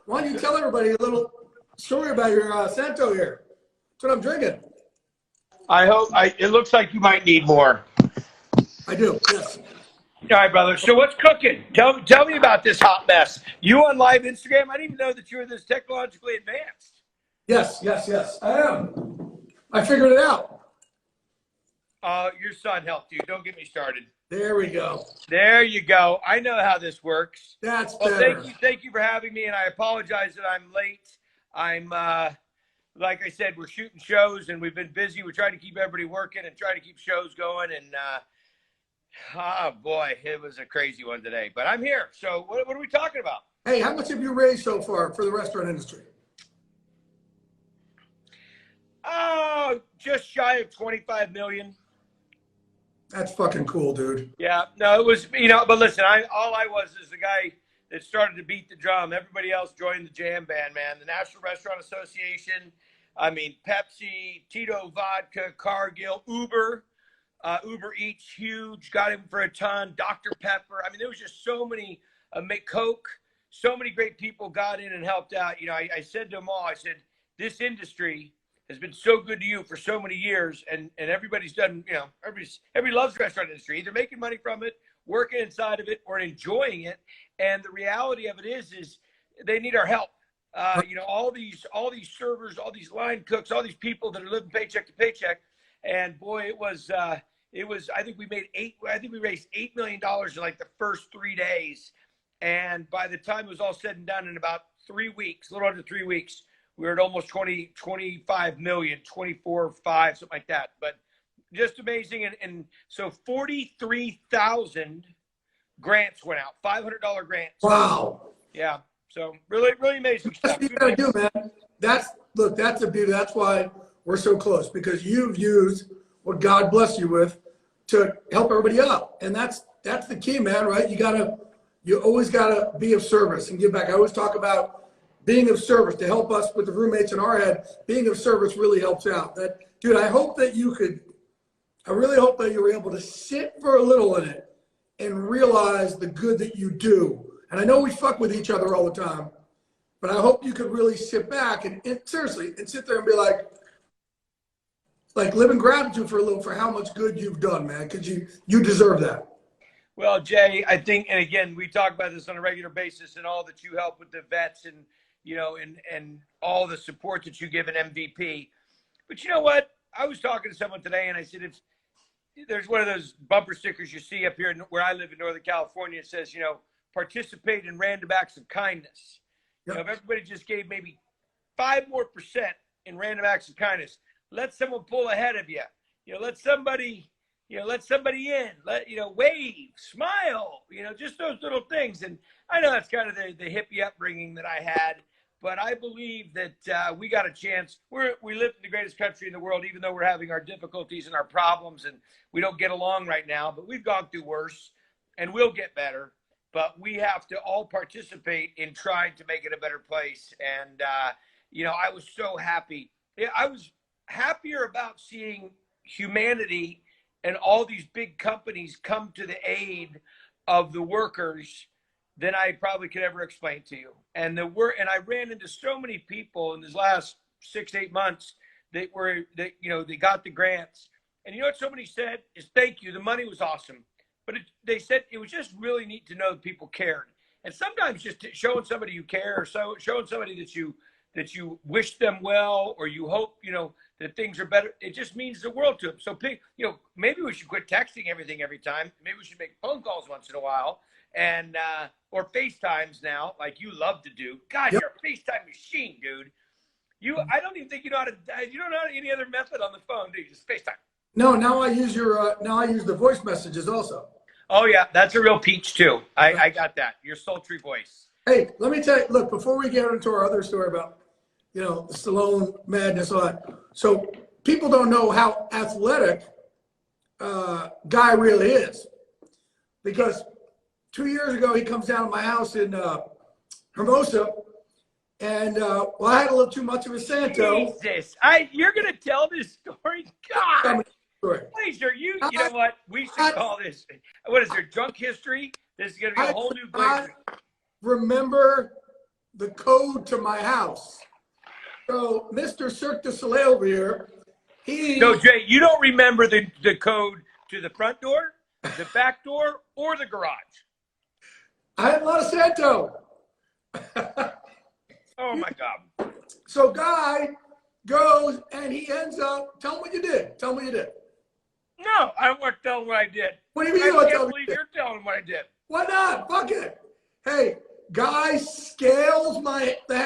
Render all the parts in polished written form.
why don't you tell everybody a little story about your Santo here? That's what I'm drinking. It looks like you might need more. I do, yes. All right, brother. So what's cooking? Tell me about this hot mess. You on live Instagram? I didn't even know that you were this technologically advanced. Yes. I am. I figured it out. Your son helped you. Don't get me started. There we go. There you go. I know how this works. That's well, better. Thank you for having me, and I apologize that I'm late. I'm like I said, we're shooting shows, and we've been busy. We're trying to keep everybody working and trying to keep shows going, and oh boy, it was a crazy one today. But I'm here. So what are we talking about? Hey, how much have you raised so far for the restaurant industry? Oh, just shy of 25 million. That's fucking cool, dude. Yeah, no, it was, but listen, all I was is the guy that started to beat the drum. Everybody else joined the jam band, man. The National Restaurant Association, Pepsi, Tito Vodka, Cargill, Uber Eats, huge, got him for a ton, Dr. Pepper. There was just so many, Coke, so many great people got in and helped out. I said to them all, I said, this industry has been so good to you for so many years, and everybody's done, everybody loves the restaurant industry, either making money from it, working inside of it, or enjoying it. And the reality of it is they need our help. All these servers, all these line cooks, all these people that are living paycheck to paycheck. And boy, it was, I think we raised $8 million in like the first 3 days. And by the time it was all said and done, in about 3 weeks, a little under 3 weeks, we were at almost 25 million, 24.5, something like that. But just amazing. And so 43,000 grants went out, $500 grants. Wow. Yeah. So really, really amazing stuff. That's what you gotta do, man. That's the beauty. That's why we're so close, because you've used what God bless you with to help everybody out. And that's the key, man, right? You always gotta be of service and give back. I always talk about being of service to help us with the roommates in our head. Being of service really helps out. Dude, I really hope that you were able to sit for a little in it and realize the good that you do. And I know we fuck with each other all the time, but I hope you could really sit back and seriously, and sit there and be like live in gratitude for a little, for how much good you've done, man, because you deserve that. Well, Jay, I think, and again, we talk about this on a regular basis, and all that you help with the vets, and and all the support that you give an MVP. But you know what? I was talking to someone today, and I said, if there's one of those bumper stickers you see up here where I live in Northern California, it says, participate in random acts of kindness. Yep. If everybody just gave maybe 5% more in random acts of kindness, let someone pull ahead of you. Let somebody in, wave, smile, just those little things. And I know that's kind of the hippie upbringing that I had, but I believe that we got a chance. We live in the greatest country in the world, even though we're having our difficulties and our problems, and we don't get along right now, but we've gone through worse, and we'll get better. But we have to all participate in trying to make it a better place. And, I was so happy. I was happier about seeing humanity and all these big companies come to the aid of the workers than I probably could ever explain to you. And I ran into so many people in these last 6-8 months that they got the grants. And you know what somebody said is, thank you. The money was awesome. But they said it was just really neat to know that people cared. And sometimes just showing somebody you care, or showing somebody that you wish them well, or you hope, that things are better, it just means the world to them. So, maybe we should quit texting everything every time. Maybe we should make phone calls once in a while, and or FaceTimes now, like you love to do. God, You're a FaceTime machine, dude. I don't even think you don't know any other method on the phone, do you? Just FaceTime. No, now I use the voice messages also. Oh yeah, that's a real peach too. I got that. Your sultry voice. Hey, let me tell you, look, before we get into our other story about, Stallone madness, all that. So people don't know how athletic Guy really is. Because 2 years ago, he comes down to my house in Hermosa, and I had a little too much of a Santo. Jesus, you're gonna tell this story? God, Glazer, you know what? We should call this. What is there? Drunk history. This is gonna be a whole new Glazer. Remember the code to my house. So Mr. Cirque du Soleil over here, No, Jay, you don't remember the code to the front door, the back door, or the garage. I had a lot of Santo. Oh my God. So Guy goes and he ends up, tell him what you did. Tell him what you did. No, I don't want to tell him what I did. What do you mean I you want to can't tell believe me? you're telling him what I did. Why not? Fuck it. Hey, Guy scales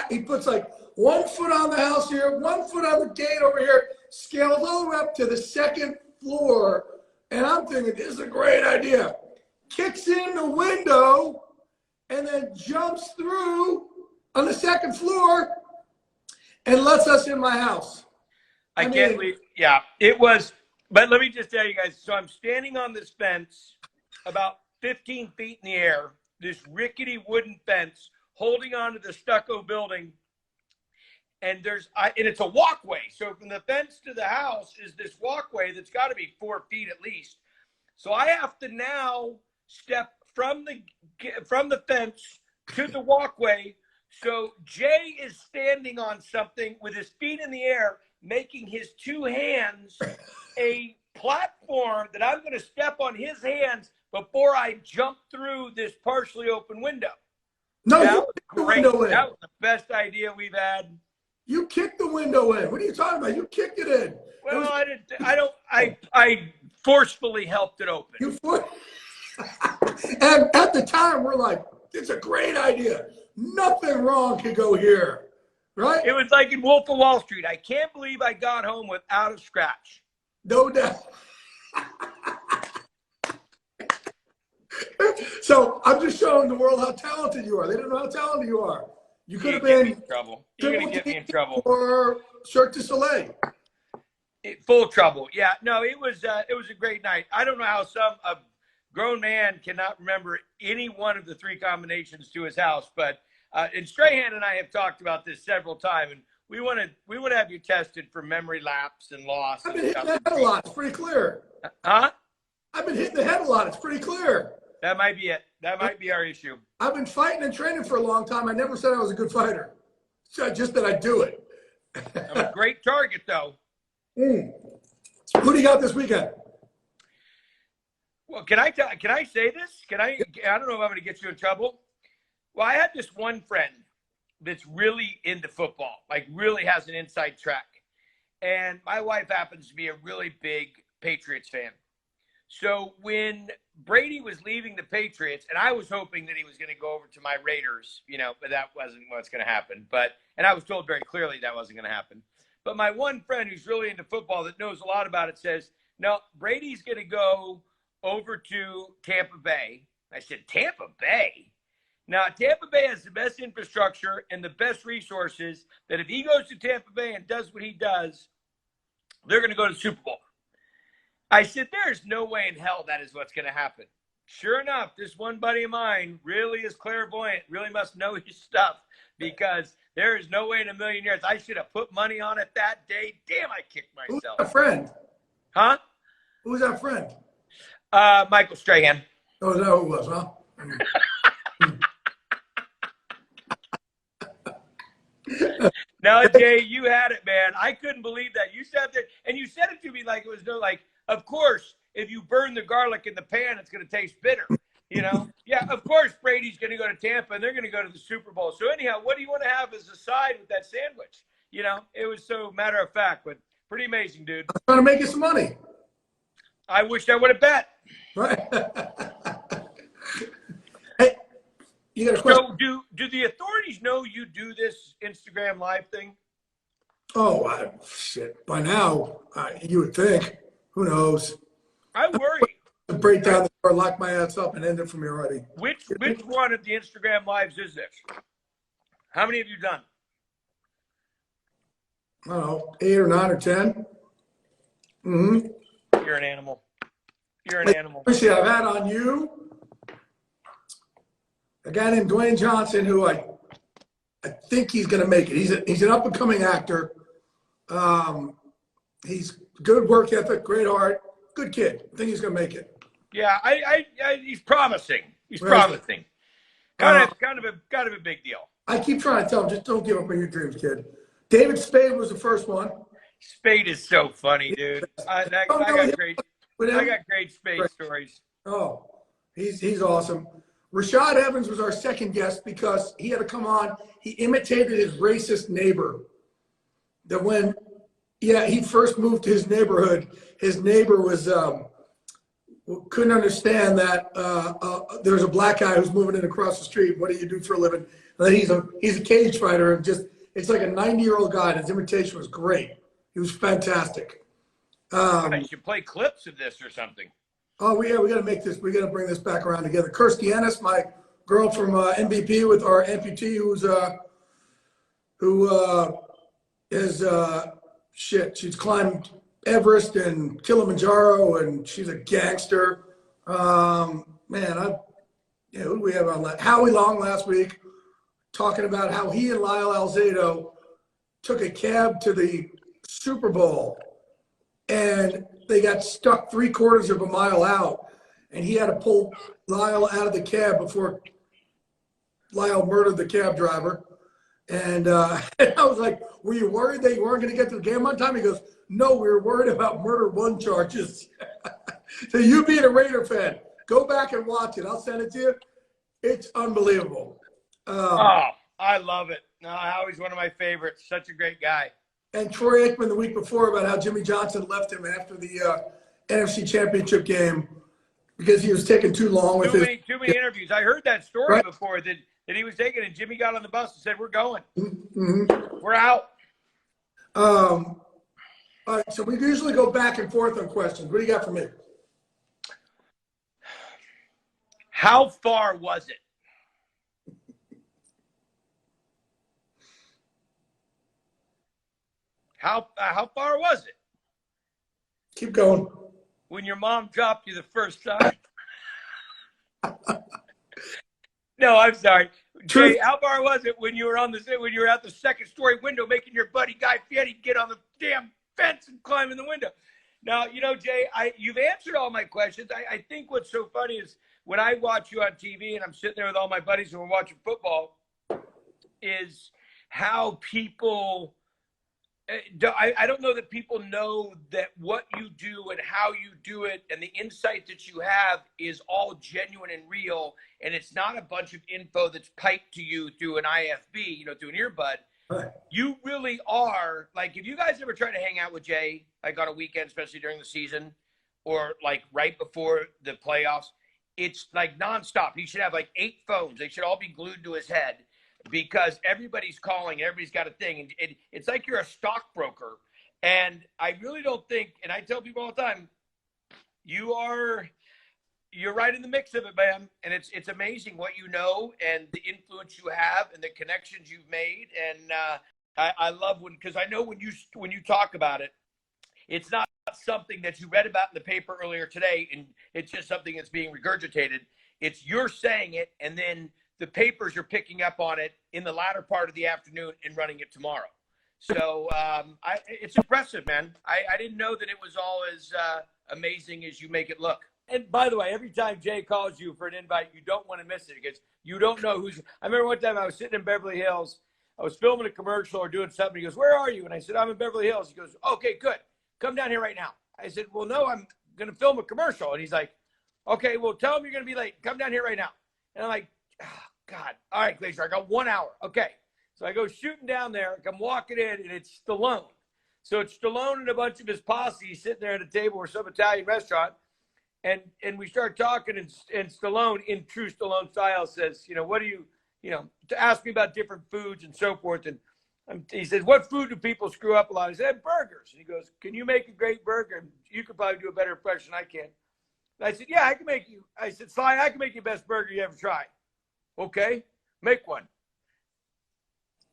he puts like 1 foot on the house here, 1 foot on the gate over here, scales all the way up to the second floor. And I'm thinking, this is a great idea. Kicks in the window and then jumps through on the second floor and lets us in my house. I can't believe, yeah, it was, but let me just tell you guys, so I'm standing on this fence about 15 feet in the air, this rickety wooden fence, holding onto the stucco building, and and it's a walkway. So from the fence to the house is this walkway that's got to be 4 feet at least. So I have to now step from the fence to the walkway. So Jay is standing on something with his feet in the air, making his two hands a platform that I'm going to step on his hands before I jump through this partially open window. No, that you was kicked the great. window in. That was the best idea we've had. You kicked the window in. What are you talking about? You kicked it in. Well, I forcefully helped it open. And at the time, we're like, it's a great idea. Nothing wrong could go here, right? It was like in Wolf of Wall Street. I can't believe I got home without a scratch. No doubt. So I'm just showing the world how talented you are. They don't know how talented you are. You could have been in trouble. You're going to get me in trouble. Or Cirque du Soleil. Full trouble. Yeah, no, it was a great night. I don't know how a grown man cannot remember any one of the three combinations to his house, but and Strahan and I have talked about this several times, and we want to have you tested for memory lapse and loss. I've been hitting the head a lot. It's pretty clear. Huh? I've been hitting the head a lot. It's pretty clear. That might be it. That might be our issue. I've been fighting and training for a long time. I never said I was a good fighter. Just that I do it. I'm a great target, though. Who do you got this weekend? Well, can I say this? I don't know if I'm going to get you in trouble. Well, I had this one friend that's really into football, like really has an inside track. And my wife happens to be a really big Patriots fan. So when Brady was leaving the Patriots, and I was hoping that he was going to go over to my Raiders, but that wasn't what's going to happen. And I was told very clearly that wasn't going to happen. But my one friend who's really into football that knows a lot about it says, no, Brady's going to go over to Tampa Bay. I said, Tampa Bay? Now, Tampa Bay has the best infrastructure and the best resources that if he goes to Tampa Bay and does what he does, they're going to go to the Super Bowl. I said, there's no way in hell that is what's going to happen. Sure enough, this one buddy of mine really is clairvoyant, really must know his stuff, because there is no way in a million years. I should have put money on it that day. Damn, I kicked myself. Who's that friend? Huh? Who's that friend? Michael Strahan. Oh, is that who it was, huh? No, Jay, you had it, man. I couldn't believe that. You said that, and you said it to me like it was of course, if you burn the garlic in the pan, it's going to taste bitter. Yeah, of course, Brady's going to go to Tampa, and they're going to go to the Super Bowl. So anyhow, what do you want to have as a side with that sandwich? It was so matter of fact, but pretty amazing, dude. I'm trying to make you some money. I wish I would have bet. Right. Hey, you got a question? So do the authorities know you do this Instagram live thing? Oh, shit. By now, you would think. Who knows? I worry. Break down the door, lock my ass up, and end it for me already. Which one of the Instagram lives is this? How many have you done? I don't know, 8 or 9 or 10. Mm-hmm. You're an animal. You're an animal. I've had on you a guy named Dwayne Johnson, who I think he's going to make it. He's an up-and-coming actor. He's good work ethic, great heart, good kid. I think he's going to make it. Yeah, he's promising. He's promising. Kind of a big deal. I keep trying to tell him, just don't give up on your dreams, kid. David Spade was the first one. Spade is so funny, dude. I got great Spade stories. Oh, he's awesome. Rashad Evans was our second guest because he had to come on. He imitated his racist neighbor. That when, he first moved to his neighborhood, his neighbor was couldn't understand that there was a black guy who's moving in across the street. What do you do for a living? And then he's a cage fighter, and it's like a 90-year-old guy. And his imitation was great. He was fantastic. I should play clips of this or something. Oh, we got to make this. We got to bring this back around together. Kirstie Ennis, my girl from MVP with our amputee, she's climbed Everest and Kilimanjaro, and she's a gangster. Who do we have on that? Howie Long last week, talking about how he and Lyle Alzado took a cab to the Super Bowl, and they got stuck 3/4 of a mile out, and he had to pull Lyle out of the cab before Lyle murdered the cab driver. And I was like, were you worried that you weren't going to get to the game on time? He goes, no, we were worried about murder one charges. So you being a Raider fan, go back and watch it. I'll send it to you. It's unbelievable. I love it. No, Howie's one of my favorites. Such a great guy. And Troy Aikman the week before about how Jimmy Johnson left him after the NFC Championship game because he was taking too long with too many interviews. I heard that story before that he was taking, and Jimmy got on the bus and said, we're going. Mm-hmm. We're out. All right, so we usually go back and forth on questions. What do you got for me? How far was it? How far was it? Keep going. When your mom dropped you the first time? No, I'm sorry. Jay, how far was it when you were out the second story window making your buddy Guy Fieri get on the damn fence and climb in the window? Now, Jay, you've answered all my questions. I think what's so funny is when I watch you on TV and I'm sitting there with all my buddies and we're watching football, is how people I don't know that people know that what you do and how you do it and the insight that you have is all genuine and real. And it's not a bunch of info that's piped to you through an IFB, through an earbud. Right. You really are, like, if you guys ever try to hang out with Jay, like on a weekend, especially during the season, or like right before the playoffs, it's like nonstop. He should have like 8 phones. They should all be glued to his head, because everybody's calling, everybody's got a thing. And it's like you're a stockbroker. And I really don't think, and I tell people all the time, you're right in the mix of it, man. And it's amazing what you know and the influence you have and the connections you've made. And I love because I know when you talk about it, it's not something that you read about in the paper earlier today, and it's just something that's being regurgitated. It's you're saying it, and then the papers are picking up on it in the latter part of the afternoon and running it tomorrow. So it's impressive, man. I didn't know that it was all as amazing as you make it look. And by the way, every time Jay calls you for an invite, you don't want to miss it because you don't know who's. I remember one time I was sitting in Beverly Hills. I was filming a commercial or doing something. He goes, "Where are you?" And I said, "I'm in Beverly Hills." He goes, "Okay, good. Come down here right now." I said, "Well, no, I'm going to film a commercial." And he's like, "Okay, well, tell him you're going to be late. Come down here right now." And I'm like, oh, God. All right, Glazer, I got 1 hour. Okay. So I go shooting down there. I'm walking in, and it's Stallone. So it's Stallone and a bunch of his posse sitting there at a table or some Italian restaurant. And we start talking, and Stallone, in true Stallone style, says, what do you, to ask me about different foods and so forth. And he says, "What food do people screw up a lot?" I said, "Burgers." And he goes, "Can you make a great burger?" And you could probably do a better impression than I can. And I said, "Yeah, I can make you." I said, "Sly, I can make you the best burger you ever tried." "Okay, make one."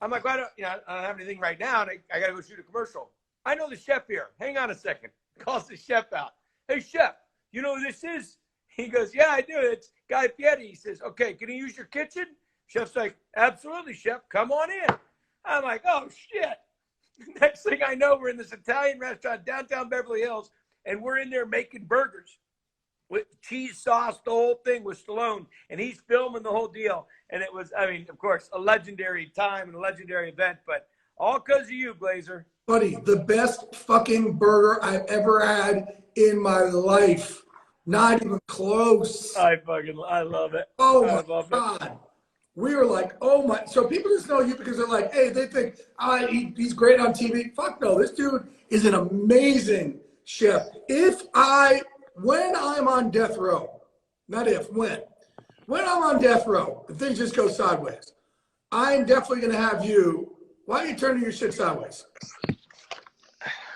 I'm like, "I don't have anything right now, and I got to go shoot a commercial." "I know the chef here. Hang on a second." Calls the chef out. "Hey, chef, you know who this is?" He goes, "Yeah, I do. It's Guy Fieri." He says, "Okay, can you use your kitchen?" Chef's like, "Absolutely, chef. Come on in." I'm like, oh, shit. Next thing I know, we're in this Italian restaurant downtown Beverly Hills, and we're in there making burgers. with cheese sauce, the whole thing with Stallone, and he's filming the whole deal. And it was, I mean, of course, a legendary time and a legendary event, but all because of you, Glazer. Buddy, the best fucking burger I've ever had in my life. Not even close. I love it. Oh my God. We were like, oh my. So people just know you because they're like, hey, they think he's great on TV. Fuck no, this dude is an amazing chef. When I'm on death row, not if, when I'm on death row, if things just go sideways, I'm definitely going to have you. Why are you turning your shit sideways?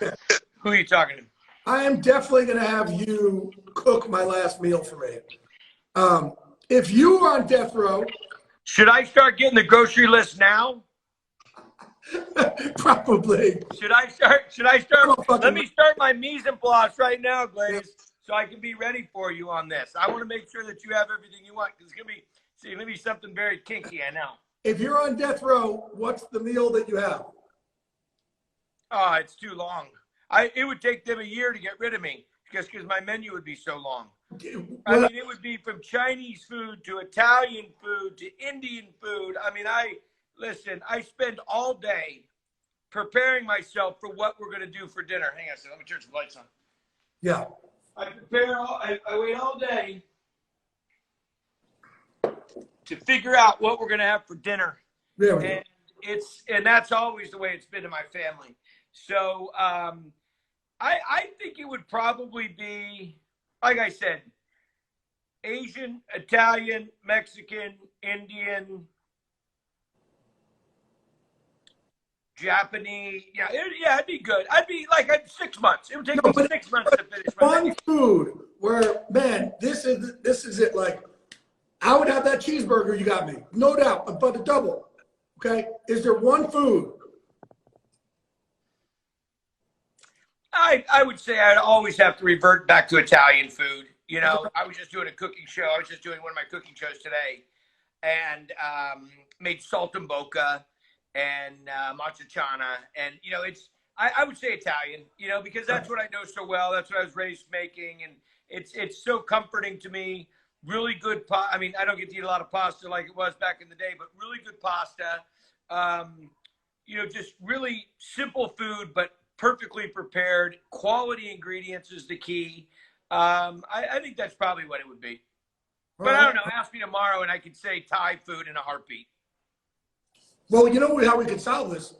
Who are you talking to? I am definitely going to have you cook my last meal for me. If you are on death row. Should I start getting the grocery list now? Probably. Should I start? Let me start my mise en place right now, Glaze, so I can be ready for you on this. I want to make sure that you have everything you want, because it's gonna be something very kinky, I know. If you're on death row, what's the meal that you have? Oh, it's too long. It would take them a year to get rid of me because my menu would be so long. I mean, it would be from Chinese food to Italian food to Indian food. I mean, I spend all day preparing myself for what we're going to do for dinner. Hang on a second. Let me turn some lights on. Yeah. I wait all day to figure out what we're going to have for dinner. There we go. And that's always the way it's been in my family. So I think it would probably be, like I said, Asian, Italian, Mexican, Indian, Japanese. Yeah, it'd be good. I'd be like 6 months. It would take me 6 months to finish my one food where, man, this is it. Like, I would have that cheeseburger you got me, no doubt, but a double. Okay, is there one food? I would say I'd always have to revert back to Italian food. You know, I was just doing a cooking show. I was just doing one of my cooking shows today, and made saltimbocca and matriciana, and you know, I would say Italian. You know, because that's what I know so well. That's what I was raised making, and it's so comforting to me. Really good I mean, I don't get to eat a lot of pasta like it was back in the day, but really good pasta. You know, just really simple food, but perfectly prepared. Quality ingredients is the key. I think that's probably what it would be. But I don't know. Ask me tomorrow, and I could say Thai food in a heartbeat. Well, you know how we could solve this?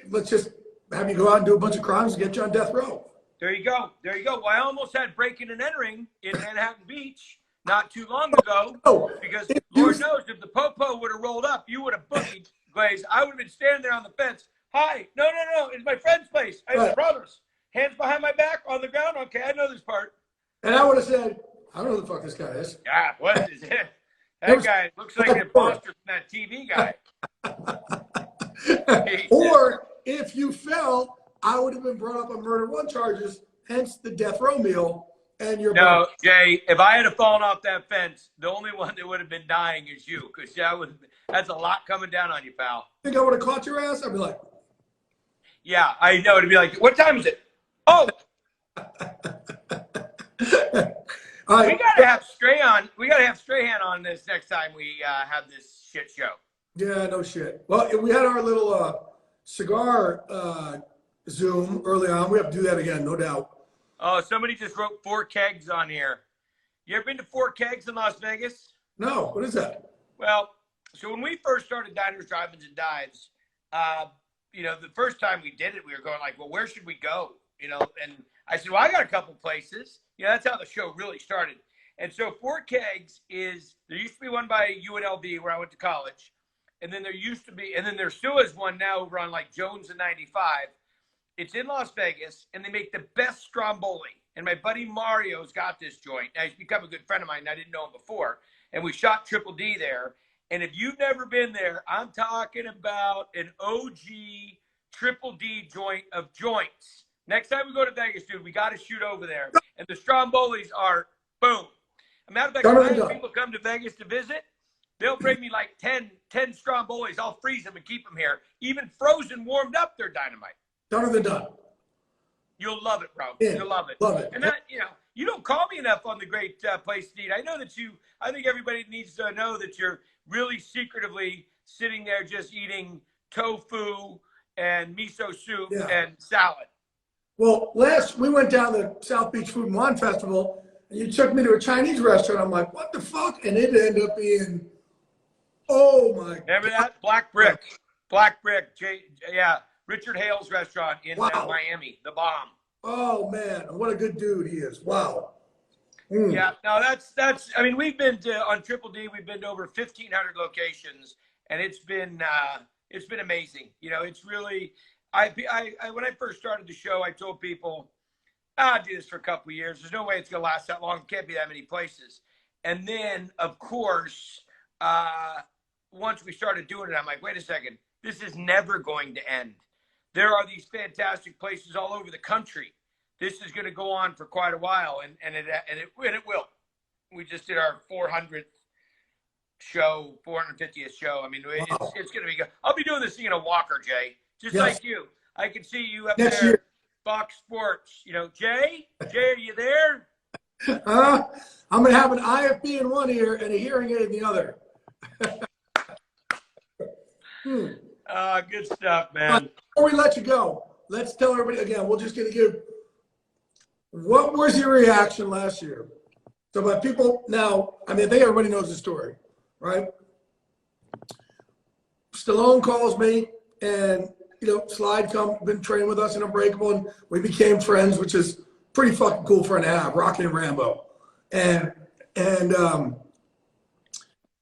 Let's just have you go out and do a bunch of crimes and get you on death row. There you go. There you go. Well, I almost had breaking and entering in Manhattan Beach not too long ago. Oh, because Lord knows if the popo would have rolled up, you would have boogied, Glaze. I would have been standing there on the fence. Hi. No. It's my friend's place. I have brothers. Hands behind my back on the ground. Okay, I know this part. And I would have said, I don't know who the fuck this guy is. Yeah, what is it? That guy looks like an imposter from that TV guy. Or if you fell, I would have been brought up on murder one charges, hence the death row meal. And you're no, Jay. If I had fallen off that fence, the only one that would have been dying is you, because that's a lot coming down on you, pal. Think I would have caught your ass? I'd be like, yeah, I know. It'd be like, what time is it? Oh. We gotta have Strahan. We gotta have Strahan on this next time we have this shit show. Yeah, no shit. Well, we had our little cigar Zoom early on. We have to do that again, no doubt. Oh, somebody just wrote 4 kegs on here. You ever been to 4 kegs in Las Vegas? No. What is that? Well, so when we first started Diners, Drive-Ins, and Dives, you know, the first time we did it, we were going like, well, where should we go? You know, and I said, well, I got a couple places. You know, that's how the show really started. And so 4 kegs there used to be one by UNLV where I went to college. And then there still is one now over on like Jones and 95. It's in Las Vegas, and they make the best stromboli. And my buddy Mario's got this joint. Now, he's become a good friend of mine, and I didn't know him before. And we shot Triple D there. And if you've never been there, I'm talking about an OG Triple D joint of joints. Next time we go to Vegas, dude, we got to shoot over there. And the strombolis are boom. As a matter of fact, when people come to Vegas to visit, they'll bring me like 10 strombolis. I'll freeze them and keep them here. Even frozen, warmed up, they're dynamite. Done or than done. You'll love it, bro. Yeah, You'll love it. Love it. And that, you know, you don't call me enough on the great place to eat. I think everybody needs to know that you're really secretively sitting there just eating tofu and miso soup and salad. Well, we went down to South Beach Food and Wine Festival, and you took me to a Chinese restaurant. I'm like, what the fuck? And it ended up being, oh my Remember God. that? Black Brick, Richard Hale's restaurant in Miami, the bomb. Oh man, what a good dude he is. Wow. Yeah, no, that's. I mean, we've been on Triple D. We've been to over 1,500 locations, and it's been amazing. You know, it's really. I when I first started the show, I told people, I'll do this for a couple of years. There's no way it's gonna last that long. It can't be that many places. And then, of course, once we started doing it, I'm like, wait a second, this is never going to end. There are these fantastic places all over the country. This is going to go on for quite a while, and it will. We just did our 400th show, 450th show. I mean, it's going to be good. I'll be doing this thing in a walker, Jay, just like you. I can see you up Next there, year. Fox Sports. You know, Jay, are you there? I'm going to have an IFB in one ear and a hearing aid in the other. Good stuff, man. Before we let you go, let's tell everybody again. We're just going to give. What was your reaction last year? So, but people now, I mean, I think everybody knows the story, right? Stallone calls me, and Slide been training with us in Unbreakable, and we became friends, which is pretty fucking cool for an ab, Rocky and Rambo, and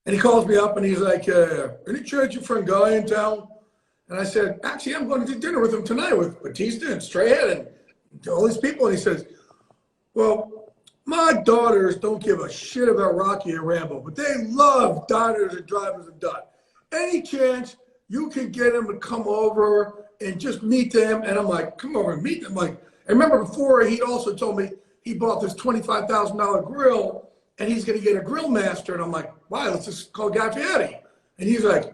he calls me up and he's like, any chance your friend Guy in town? And I said, actually, I'm going to do dinner with him tonight with Batista and Strahan and all these people. And he says, well, my daughters don't give a shit about Rocky and Rambo, but they love Diners and Drivers and Dot. Any chance you can get them to come over and just meet them? And I'm like, come over and meet them. Like, I remember before he'd also told me he bought this $25,000 grill and he's going to get a grill master. And I'm like, why? Let's just call Guy Fieri. And he's like,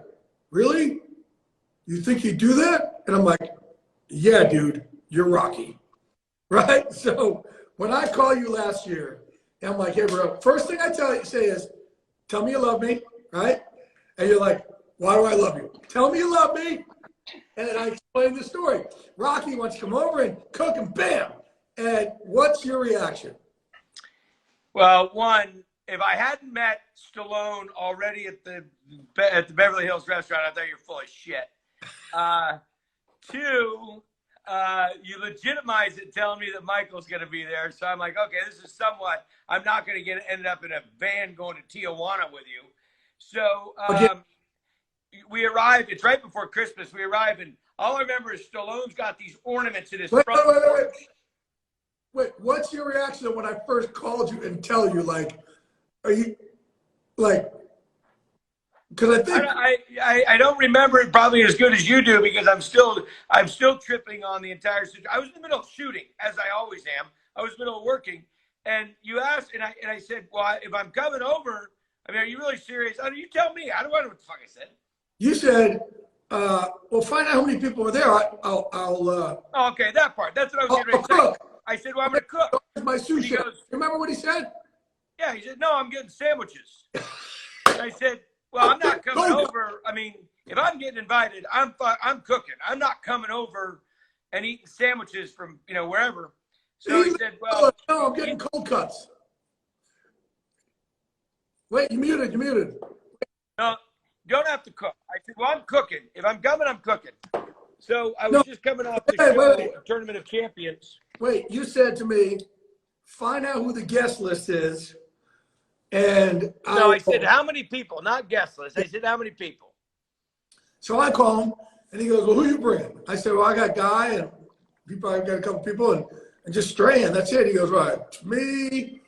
really? You think he'd do that? And I'm like, yeah, dude, you're Rocky. Right? So when I call you last year, and I'm like, hey, bro, first thing I say is, tell me you love me, right? And you're like, why do I love you? Tell me you love me. And then I explain the story. Rocky wants to come over and cook and bam. And what's your reaction? Well, one, if I hadn't met Stallone already at the Beverly Hills restaurant, I thought you're full of shit. Two, you legitimize it telling me that Michael's going to be there. So I'm like, okay, this is somewhat, I'm not going to end up in a van going to Tijuana with you. So we arrived, it's right before Christmas. We arrived, and all I remember is Stallone's got these ornaments in his front. Wait, what's your reaction when I first called you and tell you, like, are you, like, because I think I don't remember it probably as good as you do because I'm still tripping on the entire situation. I was in the middle of shooting, as I always am. I was in the middle of working, and you asked, and I said, well, if I'm coming over, I mean, are you really serious? Oh, you tell me. I don't know what the fuck I said. You said, well, find out how many people are there. I'll oh, okay, that part. That's what I was getting ready to say. I said, well, I'm going to cook. My sous chef. Remember what he said? Yeah, he said, no, I'm getting sandwiches. I said, well, I'm not coming over. I mean, if I'm getting invited, I'm cooking. I'm not coming over and eating sandwiches from, wherever. So he said, well. No, I'm getting cold cuts. Wait, you muted. No, you don't have to cook. I said, well, I'm cooking. If I'm coming, I'm cooking. So I was just coming off the show, Tournament of Champions. Wait, you said to me, find out who the guest list is. And I said, how many people? Not guest list. I said, how many people? So I call him, and he goes, well, who you bringing? I said, well, I got Guy, and I've got a couple people, and just Strahan. That's it. He goes, right, me,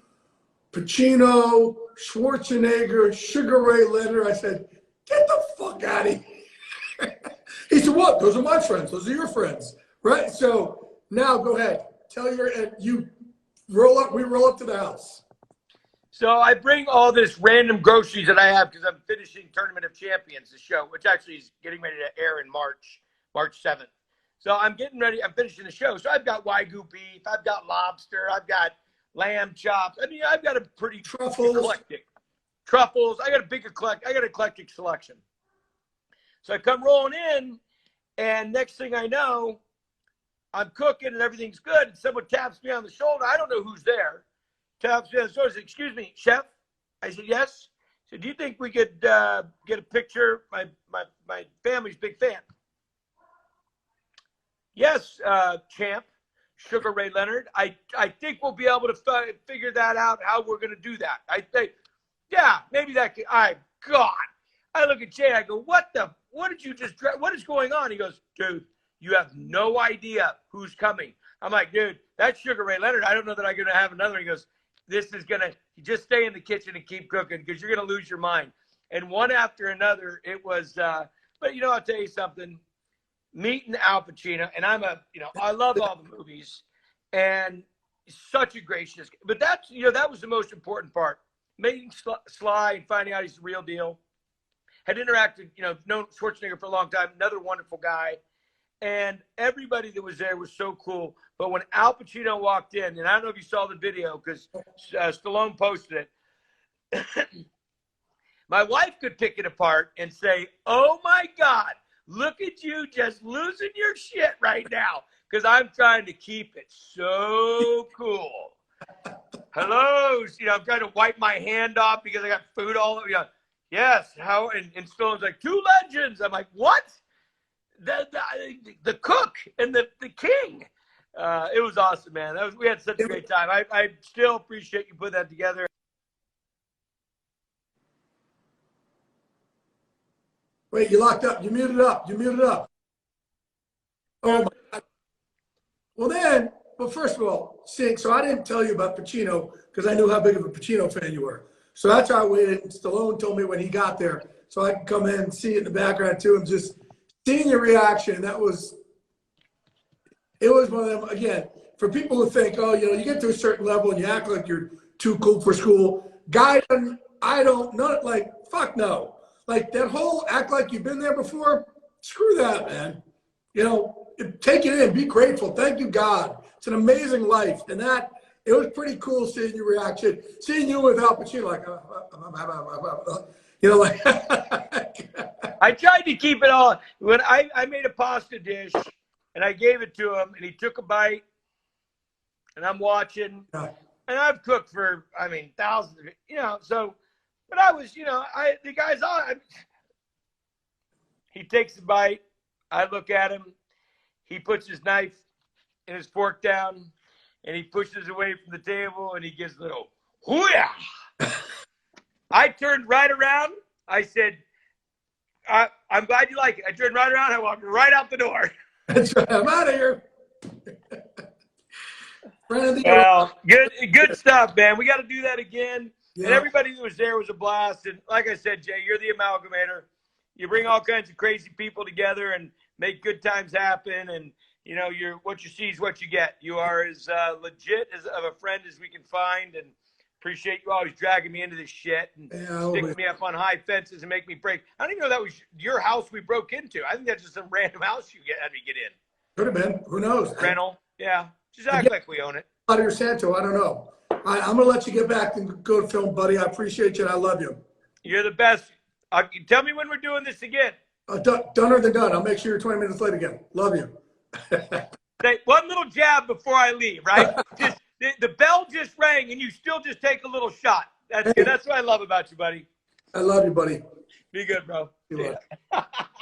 Pacino, Schwarzenegger, Sugar Ray Leonard. I said, get the fuck out of here. He said, what? Those are my friends. Those are your friends. Right? So now go ahead. We roll up to the house. So I bring all this random groceries that I have because I'm finishing Tournament of Champions, the show, which actually is getting ready to air in March 7th. So I'm getting ready. I'm finishing the show. So I've got Wagyu beef. I've got lobster. I've got lamb chops. I mean, I've got a pretty Truffles. eclectic. Truffles. I got an eclectic selection. So I come rolling in, and next thing I know, I'm cooking and everything's good. And someone taps me on the shoulder. I don't know who's there. Taps me on the shoulder. Says, "Excuse me, chef." I said, "Yes." He said, "Do you think we could get a picture? My family's a big fan." "Yes, champ, Sugar Ray Leonard. I think we'll be able to figure that out, how we're going to do that. I think, yeah, maybe that could, God. I look at Jay, I go, what is going on?" He goes, "Dude, you have no idea who's coming." I'm like, "Dude, that's Sugar Ray Leonard. I don't know that I'm going to have another." He goes, "This is going to, just stay in the kitchen and keep cooking because you're going to lose your mind." And one after another, it was, but I'll tell you something. Meeting Al Pacino, and I love all the movies, and such a gracious, but that's, that was the most important part. Meeting Sly and finding out he's the real deal. Had interacted, known Schwarzenegger for a long time, another wonderful guy. And everybody that was there was so cool. But when Al Pacino walked in, and I don't know if you saw the video because Stallone posted it, my wife could pick it apart and say, "Oh my God, look at you just losing your shit right now." Because I'm trying to keep it so cool. Hello, I'm trying to wipe my hand off because I got food all over. Yes, how? And Stallone's like, "Two legends." I'm like, "What? The cook and the king." It was awesome, man. We had such a great time. I still appreciate you putting that together. Wait, you locked up. You muted up. Oh my God. Well, first of all, so I didn't tell you about Pacino because I knew how big of a Pacino fan you were. So that's how I waited. Stallone told me when he got there, so I could come in and see it in the background too, and just seeing your reaction. It was one of them, again, for people who think, oh, you get to a certain level and you act like you're too cool for school. Guy, fuck no. Like that whole act like you've been there before, screw that, man. Take it in, be grateful. Thank you, God. It's an amazing life. And it was pretty cool seeing your reaction. Seeing you with Al Pacino, I tried to keep it all. When I made a pasta dish and I gave it to him and he took a bite and I'm watching. Yeah. And I've cooked for, thousands of it, so, but I was, the guy's on. He takes a bite. I look at him. He puts his knife and his fork down, and he pushes away from the table, and he gives a little, hoo-yah. I turned right around. I said, "I'm glad you like it." I turned right around. I walked right out the door. That's right. I'm out of here. Well, good stuff, man. We got to do that again. Yeah. And everybody that was there was a blast. And like I said, Jay, you're the amalgamator. You bring all kinds of crazy people together and make good times happen. And, what you see is what you get. You are as legit of a friend as we can find. And appreciate you always dragging me into this shit and sticking me up on high fences and make me break. I don't even know that was your house we broke into. I think that's just some random house you had me get in. Could have been. Who knows? Rental. Yeah. Just act like we own it. Out of your Santo, I don't know. I'm going to let you get back and go to film, buddy. I appreciate you and I love you. You're the best. Tell me when we're doing this again. Done than done. I'll make sure you're 20 minutes late again. Love you. Say one little jab before I leave, right? Just the bell just rang and you still just take a little shot. That's good. That's what I love about you, buddy. I love you, buddy. Be good, bro.